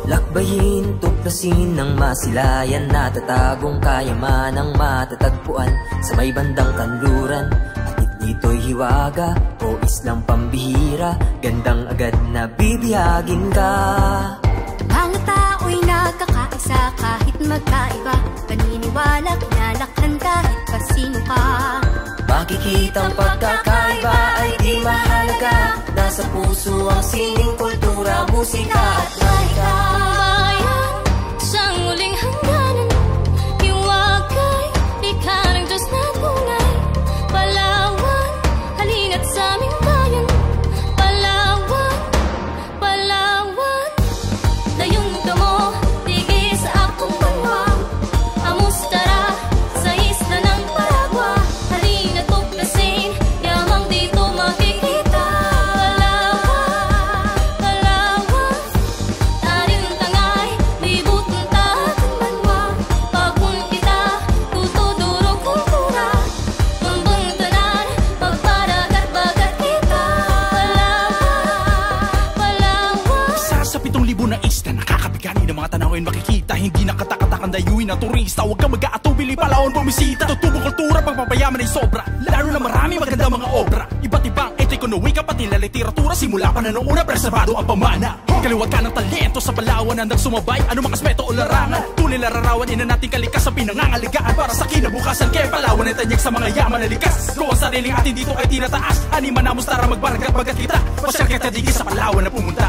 Lakbayin, tuklasin ng masilayan, natatagong kayamanang matatagpuan sa may bandang kanluran. At dito'y hiwaga o islang pambihira, gandang agad na bibiyagin ka. Mga tao'y nagkakaisa kahit magkaiba, paniniwala, kinalakhan kahit pasino ka. Makikitang pagkakaiba ay di mahalaga, nasa puso ang sining kultura, musika at laika. Bayan, siyang muling hangganan, hiwagay, ika ng Diyos na tunay. Palawan, halina't sa aming bayan. Palawan, Palawan, layong mo, tigil sa akong banwa. Amustara, sa isla ng Paragua, halina tuklasin, yamang dito makikita. Palawan, Palawan, taring tangay, libut ng tahatang banwa. Pagkun kita, tutudurog kultura, mumbang tanan, magparagat-bagat kita. Palawan, Isa sa 7,000 na isla, nakakabigani ng mga tanawin makikita. Hindi nakatakatakang dayuin ng turista. Huwag kang mag-aatubili, Palawan bumisita. Tutubong kultura, pagpapayaman ay sobra, lalo na marami maganda mga obra. Iba't ibang etiko na wika, pati na literatura, simula pa na noong una, preserbado ang pamana. Kaliwat ka ng talento sa Palawan, handang sumabay, anumang aspeto o larangan. Tunay lararawan, ina nating kalikasan, pinangangaligaan para sa kinabukasan. Kaya Palawan ay tanyag sa mga yaman na likas. Kung ang sariling atin dito ay tinataas, anima na mustara, magbarag-bagat kita. Pasyal kita digis sa Palawan na pumunta.